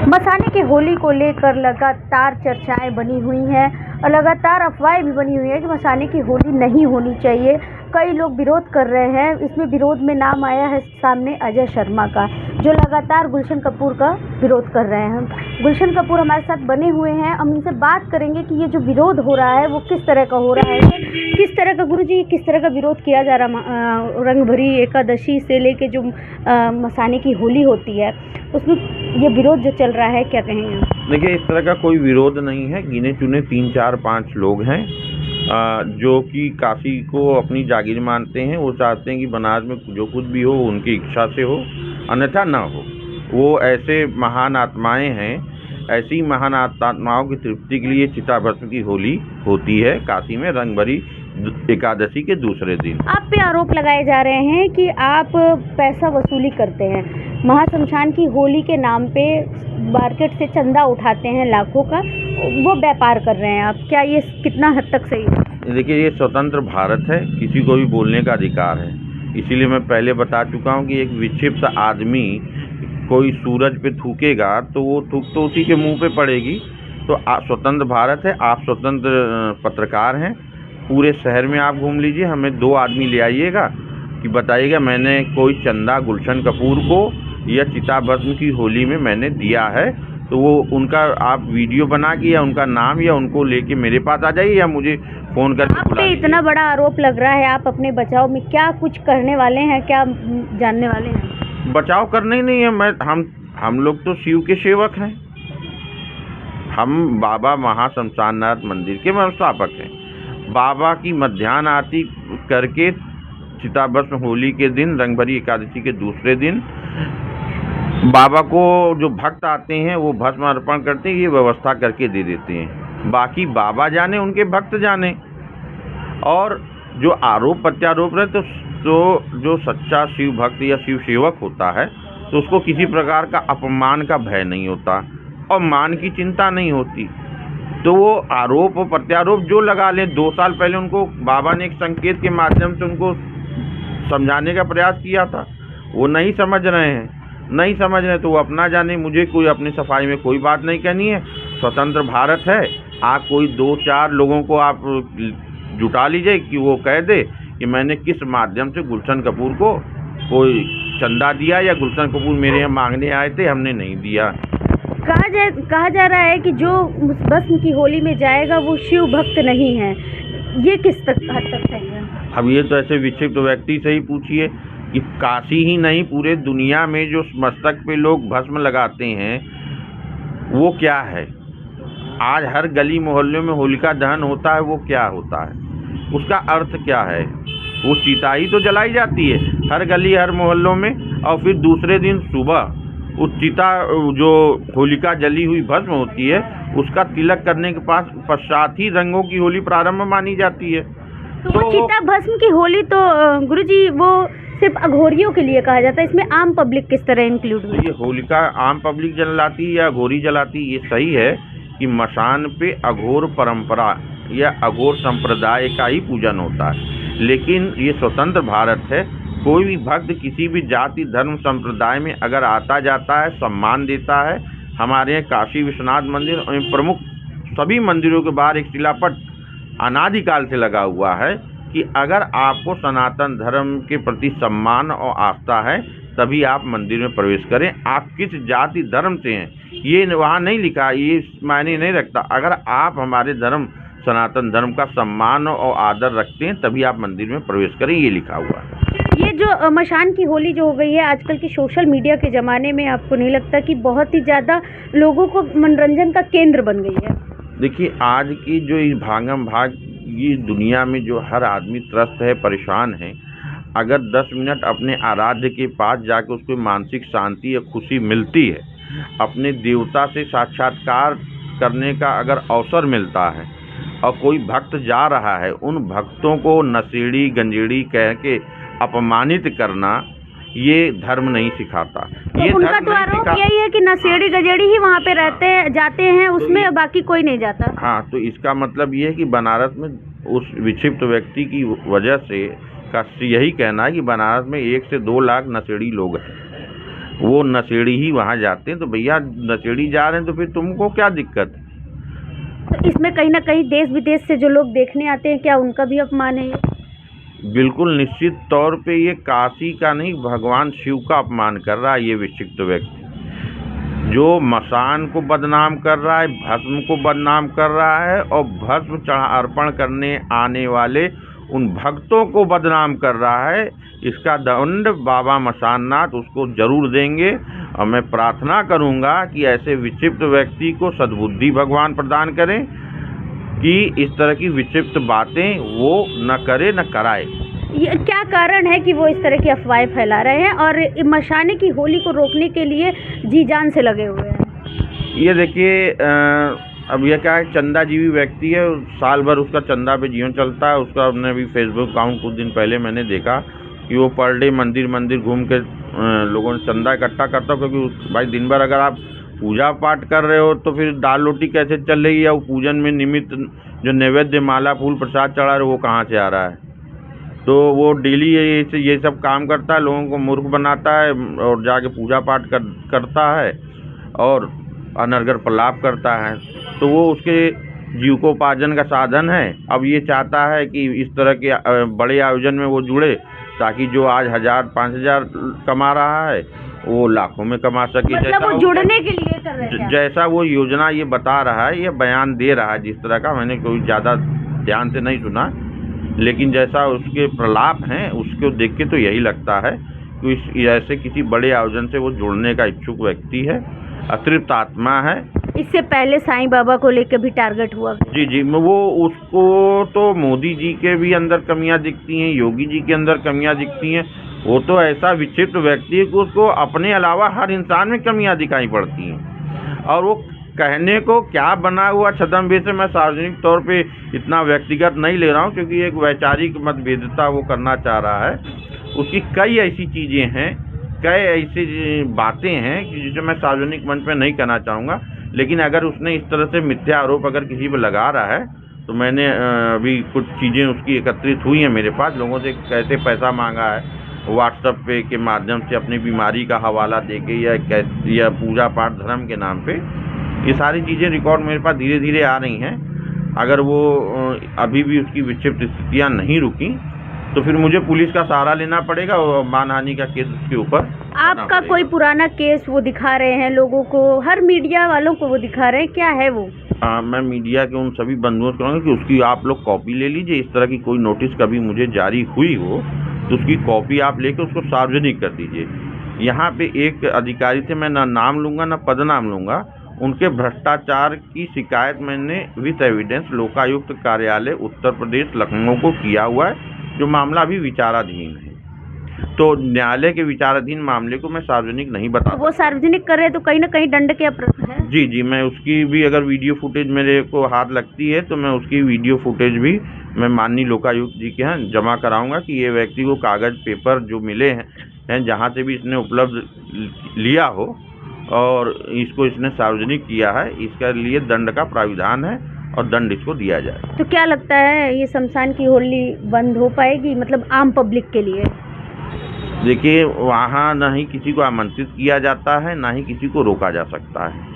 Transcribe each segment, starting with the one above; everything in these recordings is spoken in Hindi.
मसाने की होली को लेकर लगातार चर्चाएं बनी हुई हैं और लगातार अफवाहें भी बनी हुई हैं कि मसाने की होली नहीं होनी चाहिए। कई लोग विरोध कर रहे हैं। इसमें विरोध में नाम आया है सामने अजय शर्मा का, जो लगातार गुलशन कपूर का विरोध कर रहे हैं। गुलशन कपूर हमारे साथ बने हुए हैं, हम इनसे बात करेंगे कि ये जो विरोध हो रहा है वो किस तरह का हो रहा है, किस तरह का गुरुजी किस तरह का विरोध किया जा रहा। रंग भरी एकादशी से लेके जो मसाने की होली होती है उसमें ये विरोध जो चल रहा है, क्या कहेंगे? देखिए, इस तरह का कोई विरोध नहीं है। गिने चुने 3, 4, 5 लोग हैं जो कि काशी को अपनी जागीर मानते हैं। वो चाहते हैं कि बनारस में जो कुछ भी हो उनकी इच्छा से हो, अन्यथा ना हो। वो ऐसे महान आत्माएं हैं। ऐसी महान आत्माओं की तृप्ति के लिए चिता भस्म की होली होती है काशी में, रंग भरी एकादशी के दूसरे दिन। आप पे आरोप लगाए जा रहे हैं कि आप पैसा वसूली करते हैं, महाश्मशान की होली के नाम पे मार्केट से चंदा उठाते हैं लाखों का, वो व्यापार कर रहे हैं आप। क्या ये कितना हद तक सही है? देखिए, ये स्वतंत्र भारत है, किसी को भी बोलने का अधिकार है। इसीलिए मैं पहले बता चुका हूँ कि एक विक्षिप्त आदमी कोई सूरज पे थूकेगा तो वो थूक तो उसी के मुंह पे पड़ेगी। तो स्वतंत्र भारत है, आप स्वतंत्र पत्रकार हैं। पूरे शहर में आप घूम लीजिए, हमें 2 आदमी ले आइएगा कि बताइएगा मैंने कोई चंदा गुलशन कपूर को या चिता भस्म की होली में मैंने दिया है, तो वो उनका आप वीडियो बना के या उनका नाम या उनको लेके मेरे पास आ जाइए या मुझे फ़ोन करके आप पे इतना बड़ा आरोप लग रहा है, आप अपने बचाव में क्या कुछ करने वाले हैं, क्या जानने वाले हैं? बचाव करना ही नहीं है। हम लोग तो शिव के सेवक हैं। हम बाबा महाश्मशाननाथ मंदिर के व्यवस्थापक हैं। बाबा की मध्याह्न आरती करके चिता भस्म होली के दिन, रंग भरी एकादशी के दूसरे दिन बाबा को जो भक्त आते हैं वो भस्म अर्पण करते हैं, ये व्यवस्था करके दे देते हैं। बाकी बाबा जाने, उनके भक्त जाने। और जो आरोप प्रत्यारोप रहे तो जो सच्चा शिव भक्त या शिव सेवक होता है तो उसको किसी प्रकार का अपमान का भय नहीं होता और मान की चिंता नहीं होती। तो वो आरोप और प्रत्यारोप जो लगा लें, 2 साल पहले उनको बाबा ने एक संकेत के माध्यम से उनको समझाने का प्रयास किया था, वो नहीं समझ रहे हैं तो वो अपना जाने। मुझे कोई अपनी सफाई में कोई बात नहीं कहनी है। स्वतंत्र भारत है। आप कोई 2-4 लोगों को आप जुटा लीजिए कि वो कह दे कि मैंने किस माध्यम से गुलशन कपूर को कोई चंदा दिया या गुलशन कपूर मेरे यहाँ मांगने आए थे, हमने नहीं दिया। कहा जा रहा है कि जो भस्म की होली में जाएगा वो शिव भक्त नहीं है, ये किस हद तक सही है? अब ये तो ऐसे विक्षिप्त व्यक्ति से ही पूछिए कि काशी ही नहीं पूरे दुनिया में जो मस्तक पे लोग भस्म लगाते हैं वो क्या है। आज हर गली मोहल्ले में होलिका दहन होता है, वो क्या होता है, उसका अर्थ क्या है? वो चिता ही तो जलाई जाती है हर गली हर मोहल्लों में, और फिर दूसरे दिन सुबह उस चिता जो होलिका जली हुई भस्म होती है उसका तिलक करने के पश्चात ही रंगों की होली प्रारंभ मानी जाती है। तो चिता भस्म की होली तो गुरुजी वो सिर्फ अघोरियों के लिए कहा जाता है, इसमें आम पब्लिक किस तरह इंक्लूड हुई? ये होलिका आम पब्लिक जलाती है या अघोरी जलाती है, ये सही है कि मसान पे अघोर परंपरा या अघोर संप्रदाय का ही पूजन होता है। लेकिन ये स्वतंत्र भारत है। कोई भी भक्त किसी भी जाति धर्म संप्रदाय में अगर आता जाता है, सम्मान देता है। हमारे यहाँ काशी विश्वनाथ मंदिर और प्रमुख सभी मंदिरों के बाहर एक शिलापट अनादिकाल से लगा हुआ है कि अगर आपको सनातन धर्म के प्रति सम्मान और आस्था है तभी आप मंदिर में प्रवेश करें। आप किस जाति धर्म से हैं ये वहाँ नहीं लिखा, ये मायने नहीं रखता। अगर आप हमारे धर्म सनातन धर्म का सम्मान और आदर रखते हैं तभी आप मंदिर में प्रवेश करें, ये लिखा हुआ है। ये जो मशान की होली जो हो गई है आजकल की सोशल मीडिया के ज़माने में, आपको नहीं लगता कि बहुत ही ज़्यादा लोगों को मनोरंजन का केंद्र बन गई है? देखिए, आज की जो इस भागम भाग ये दुनिया में जो हर आदमी त्रस्त है, परेशान है, अगर 10 मिनट अपने आराध्य के पास जाकर उसको मानसिक शांति या खुशी मिलती है, अपने देवता से साक्षात्कार करने का अगर अवसर मिलता है और कोई भक्त जा रहा है, उन भक्तों को नशेड़ी गंजेड़ी कह के अपमानित करना ये धर्म नहीं सिखाता। तो ये उनका तो आरोप यही है कि नशेड़ी गजेड़ी ही वहाँ पे जाते हैं, उसमें तो बाकी कोई नहीं जाता। हाँ, तो इसका मतलब ये है कि बनारस में उस विक्षिप्त व्यक्ति की वजह से का यही कहना है कि बनारस में 1 से 2 लाख नशेड़ी लोग हैं। वो नशेड़ी ही वहाँ जाते हैं। तो भैया नशेड़ी जा रहे हैं तो फिर तुमको क्या दिक्कत है? तो इसमें कहीं ना कहीं देश विदेश से जो लोग देखने आते हैं, क्या उनका भी अपमान है ये? बिल्कुल निश्चित तौर पे ये काशी का नहीं, भगवान शिव का अपमान कर रहा है ये विक्षिप्त व्यक्ति, जो मसान को बदनाम कर रहा है, भस्म को बदनाम कर रहा है और भस्म अर्पण करने आने वाले उन भक्तों को बदनाम कर रहा है। इसका दंड बाबा मसाननाथ उसको जरूर देंगे। और मैं प्रार्थना करूंगा कि ऐसे विक्षिप्त व्यक्ति को सद्बुद्धि भगवान प्रदान करें कि इस तरह की विक्षिप्त बातें वो न करे न कराए। ये क्या कारण है कि वो इस तरह की अफवाहें फैला रहे हैं और मशाने की होली को रोकने के लिए जी जान से लगे हुए हैं? ये देखिए, अब यह क्या है, चंदाजीवी व्यक्ति है, साल भर उसका चंदा पे जीवन चलता है। उसका हमने भी फेसबुक अकाउंट कुछ दिन पहले मैंने देखा कि वो पर डे मंदिर मंदिर घूम के लोगों ने चंदा इकट्ठा करता हो, क्योंकि भाई दिन भर अगर आप पूजा पाठ कर रहे हो तो फिर दाल रोटी कैसे चल रही है? वो पूजन में निमित्त जो नैवेद्य माला फूल प्रसाद चढ़ा रहे वो कहाँ से आ रहा है? तो वो डेली ये सब काम करता है, लोगों को मूर्ख बनाता है और जाके पूजा पाठ करता है और अनर्गल प्रलाप करता है। तो वो उसके जीविकोपार्जन का साधन है। अब ये चाहता है कि इस तरह के बड़े आयोजन में वो जुड़े ताकि जो आज 1000-5000 कमा रहा है वो लाखों में कमा सके। मतलब वो जुड़ने के लिए कर रहे हैं? जैसा वो योजना ये बता रहा है, ये बयान दे रहा है, जिस तरह का मैंने कोई ज़्यादा ध्यान से नहीं सुना, लेकिन जैसा उसके प्रलाप हैं उसको देख के तो यही लगता है कि ऐसे किसी बड़े आयोजन से वो जुड़ने का इच्छुक व्यक्ति है, अतृप्त आत्मा है। इससे पहले साईं बाबा को लेकर भी टारगेट हुआ? जी, वो उसको तो मोदी जी के भी अंदर कमियां दिखती हैं, योगी जी के अंदर कमियां दिखती हैं। वो तो ऐसा विक्षिप्त व्यक्ति है कि उसको अपने अलावा हर इंसान में कमियां दिखाई पड़ती हैं। और वो कहने को क्या बना हुआ छद्म से मैं सार्वजनिक तौर पे इतना व्यक्तिगत नहीं ले रहा हूँ, क्योंकि एक वैचारिक मतभेदता वो करना चाह रहा है। उसकी कई ऐसी चीज़ें हैं, कई ऐसी बातें हैं कि जिसे मैं सार्वजनिक मंच पे नहीं कहना चाहूँगा। लेकिन अगर उसने इस तरह से मिथ्या आरोप अगर किसी पर लगा रहा है तो मैंने अभी कुछ चीज़ें उसकी एकत्रित हुई हैं मेरे पास, लोगों से कैसे पैसा मांगा है व्हाट्सएप पे के माध्यम से अपनी बीमारी का हवाला देके या पूजा पाठ धर्म के नाम पे, ये सारी चीज़ें रिकॉर्ड मेरे पास धीरे धीरे आ रही हैं। अगर वो अभी भी उसकी विक्षिप्त स्थितियाँ नहीं रुकी तो फिर मुझे पुलिस का सहारा लेना पड़ेगा और मानहानि का केस उसके ऊपर। आपका कोई पुराना केस वो दिखा रहे हैं लोगों को, हर मीडिया वालों को वो दिखा रहे हैं, क्या है वो? मैं मीडिया के उन सभी बंधुओं से कहूँगा कि उसकी आप लोग कॉपी ले लीजिए। इस तरह की कोई नोटिस कभी मुझे जारी हुई हो तो उसकी कॉपी आप लेकर उसको सार्वजनिक कर दीजिए। यहाँ पे एक अधिकारी थे, मैं ना नाम लूँगा ना पदनाम लूँगा, उनके भ्रष्टाचार की शिकायत मैंने विथ एविडेंस लोकायुक्त कार्यालय उत्तर प्रदेश लखनऊ को किया हुआ है, जो मामला अभी विचाराधीन है। तो न्यायालय के विचाराधीन मामले को मैं सार्वजनिक नहीं बता। वो सार्वजनिक कर रहे हैं तो कहीं ना कहीं दंड के अपराध है? जी, मैं उसकी भी अगर वीडियो फुटेज मेरे को हाथ लगती है तो मैं उसकी वीडियो फुटेज भी मैं माननीय लोकायुक्त जी के यहाँ जमा कराऊंगा कि ये व्यक्ति को कागज पेपर जो मिले हैं जहाँ से भी इसने उपलब्ध लिया हो और इसको इसने सार्वजनिक किया है, इसके लिए दंड का प्राविधान है और दंड इसको दिया जाए। तो क्या लगता है ये शमशान की होली बंद हो पाएगी, मतलब आम पब्लिक के लिए? देखिए, वहाँ ना ही किसी को आमंत्रित किया जाता है, ना ही किसी को रोका जा सकता है।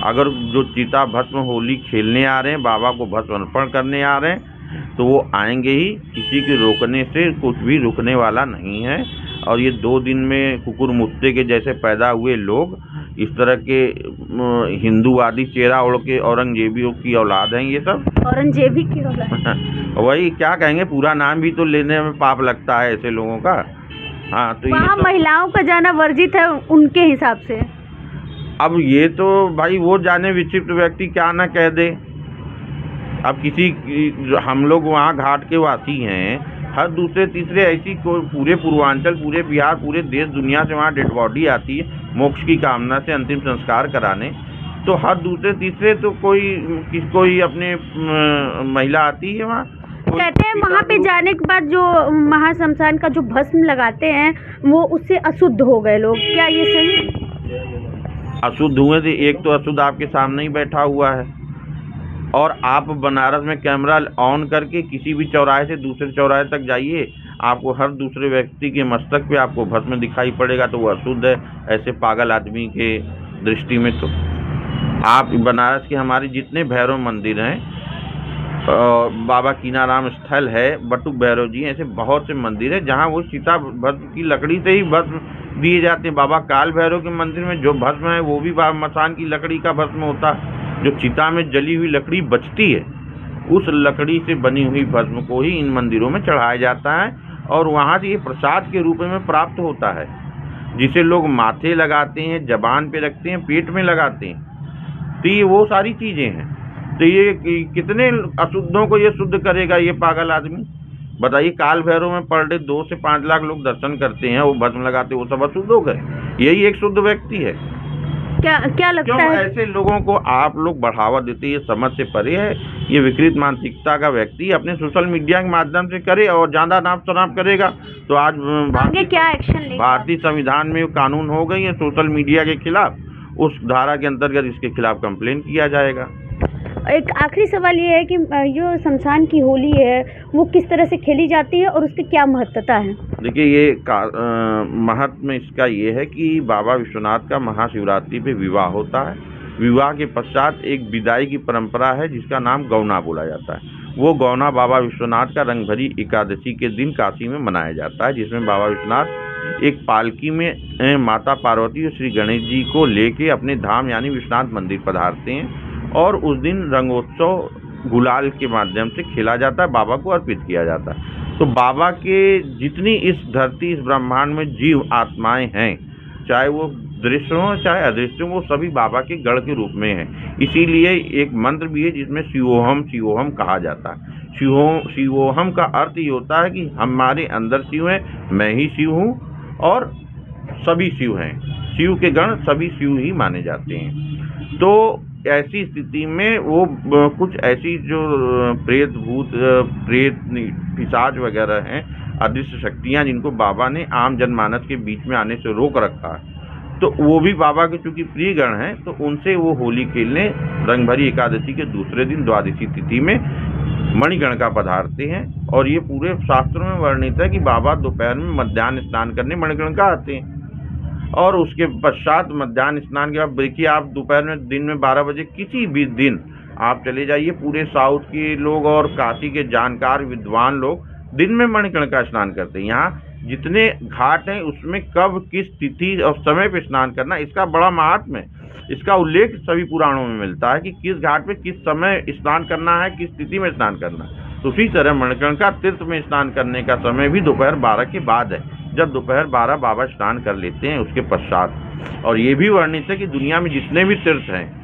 अगर जो चिता भस्म होली खेलने आ रहे हैं, बाबा को भस्म अर्पण करने आ रहे हैं, तो वो आएंगे ही, किसी के रोकने से कुछ भी रुकने वाला नहीं है। और ये 2 दिन में कुकुर मुत्ते के जैसे पैदा हुए लोग, इस तरह के हिंदूवादी चेहरा ओढ़ के औरंगजेबियों की औलाद हैं ये सब। औरंगजेबी की औलाद? वही क्या कहेंगे, पूरा नाम भी तो लेने में पाप लगता है ऐसे लोगों का। हाँ, तो वहाँ महिलाओं का जाना वर्जित है उनके हिसाब से। अब ये तो भाई वो जाने विक्षिप्त व्यक्ति क्या ना कह दे। अब हम लोग वहाँ घाट के वासी हैं, हर दूसरे तीसरे ऐसी कोई पूरे पूर्वांचल, पूरे बिहार, पूरे देश दुनिया से वहाँ डेड बॉडी आती है मोक्ष की कामना से अंतिम संस्कार कराने, तो हर दूसरे तीसरे तो कोई अपने महिला आती है वहाँ। कहते हैं वहाँ पे जाने के बाद जो महाशमशान का जो भस्म लगाते हैं वो उससे अशुद्ध हो गए लोग, क्या ये सही? अशुद्ध हुए थे, एक तो अशुद्ध आपके सामने ही बैठा हुआ है, और आप बनारस में कैमरा ऑन करके किसी भी चौराहे से दूसरे चौराहे तक जाइए, आपको हर दूसरे व्यक्ति के मस्तक पे आपको भस्म दिखाई पड़ेगा तो वो अशुद्ध है। ऐसे पागल आदमी के दृष्टि में तो आप बनारस के हमारे जितने भैरव मंदिर हैं, बाबा कीनाराम स्थल है, बटुक भैरव जी, ऐसे बहुत से मंदिर है जहाँ वो चिता भस्म की लकड़ी से ही भस्म दिए जाते हैं। बाबा काल भैरव के मंदिर में जो भस्म है वो भी मसान की लकड़ी का भस्म होता है। जो चिता में जली हुई लकड़ी बचती है उस लकड़ी से बनी हुई भस्म को ही इन मंदिरों में चढ़ाया जाता है और वहाँ से ये प्रसाद के रूप में प्राप्त होता है, जिसे लोग माथे लगाते हैं, जबान पे रखते हैं, पेट में लगाते हैं। तो ये वो सारी चीज़ें हैं। तो ये कितने अशुद्धों को ये शुद्ध करेगा ये पागल आदमी? बताइए, काल भैरव में पर डे 2 से 5 लाख लोग दर्शन करते हैं, वो भस्म लगाते हैं, वो सब अशुद्ध हो गए। यही एक शुद्ध व्यक्ति है। क्या लगता है? ऐसे लोगों को आप लोग बढ़ावा देते, ये समझ से परे है। ये विकृत मानसिकता का व्यक्ति अपने सोशल मीडिया के माध्यम से करे और ज़्यादा नाप शनाप करेगा तो आज क्या एक्शन लेंगे? भारतीय संविधान में कानून हो गई है सोशल मीडिया के खिलाफ, उस धारा के अंतर्गत इसके खिलाफ कंप्लेन किया जाएगा। एक आखिरी सवाल ये है कि जो शमशान की होली है वो किस तरह से खेली जाती है और उसकी क्या महत्वता है? देखिए, ये महत्व में इसका ये है कि बाबा विश्वनाथ का महाशिवरात्रि पे विवाह होता है। विवाह के पश्चात एक विदाई की परंपरा है जिसका नाम गौना बोला जाता है। वो गौना बाबा विश्वनाथ का रंगभरी एकादशी के दिन काशी में मनाया जाता है, जिसमें बाबा विश्वनाथ एक पालकी में माता पार्वती और श्री गणेश जी को लेके अपने धाम यानी विश्वनाथ मंदिर पधारते हैं और उस दिन रंगोत्सव गुलाल के माध्यम से खेला जाता है, बाबा को अर्पित किया जाता है। तो बाबा के जितनी इस धरती इस ब्रह्मांड में जीव आत्माएं हैं, चाहे वो दृश्य हो चाहे अदृश्य हो, वो सभी बाबा के गढ़ के रूप में हैं। इसीलिए एक मंत्र भी है जिसमें शिवोहम शिवोहम कहा जाता है। शिवोहम का अर्थ ये होता है कि हमारे अंदर शिव है, मैं ही शिव हूँ और सभी शिव हैं। शिव के गण सभी शिव ही माने जाते हैं। तो ऐसी स्थिति में वो कुछ ऐसी जो प्रेत भूत प्रेत पिशाच वगैरह हैं, अदृश्य शक्तियाँ, जिनको बाबा ने आम जनमानस के बीच में आने से रोक रखा है, तो वो भी बाबा के चूंकि प्रिय गण हैं तो उनसे वो होली खेलने रंगभरी एकादशी के दूसरे दिन द्वादशी तिथि में मणिकर्णिका पधारते हैं। और ये पूरे शास्त्रों में वर्णित है कि बाबा दोपहर में मध्याह्न स्नान करने मणिकर्णिका आते हैं और उसके पश्चात मध्याह्न स्नान के बाद देखिए आप दोपहर में दिन में 12 बजे किसी भी दिन आप चले जाइए, पूरे साउथ के लोग और काशी के जानकार विद्वान लोग दिन में मणिकर्णिका स्नान करते हैं। यहाँ जितने घाट हैं उसमें कब किस तिथि और समय पे स्नान करना, इसका बड़ा महात्म्य है। इसका उल्लेख सभी पुराणों में मिलता है कि किस घाट पे किस समय स्नान करना है, किस तिथि में स्नान करना है। तो उसी तरह मणिकर्णिका तीर्थ में स्नान करने का समय भी दोपहर 12 के बाद है, जब दोपहर 12 बाबा स्नान कर लेते हैं उसके पश्चात। और ये भी वर्णित है कि दुनिया में जितने भी तीर्थ हैं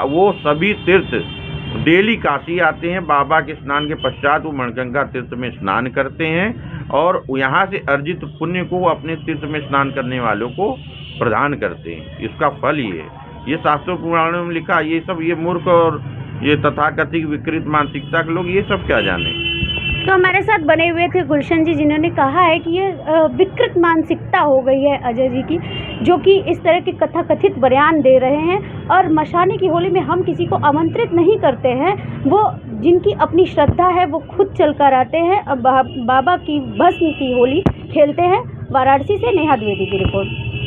वो सभी तीर्थ डेली काशी आते हैं, बाबा के स्नान के पश्चात वो मणिकर्णिका तीर्थ में स्नान करते हैं और यहाँ से अर्जित पुण्य को अपने तीर्थ में स्नान करने वालों को प्रदान करते हैं। इसका फल ये है। ये शास्त्रों पुराणों में लिखा, ये सब ये मूर्ख और ये तथाकथित विकृत मानसिकता के लोग ये सब क्या जाने। तो हमारे साथ बने हुए थे गुलशन जी, जिन्होंने कहा है कि ये विकृत मानसिकता हो गई है अजय जी की, जो कि इस तरह के कथाकथित बयान दे रहे हैं। और मशाने की होली में हम किसी को आमंत्रित नहीं करते हैं, वो जिनकी अपनी श्रद्धा है वो खुद चल कर आते हैं, बाबा की भस्म की होली खेलते हैं। वाराणसी से नेहा द्विवेदी की रिपोर्ट।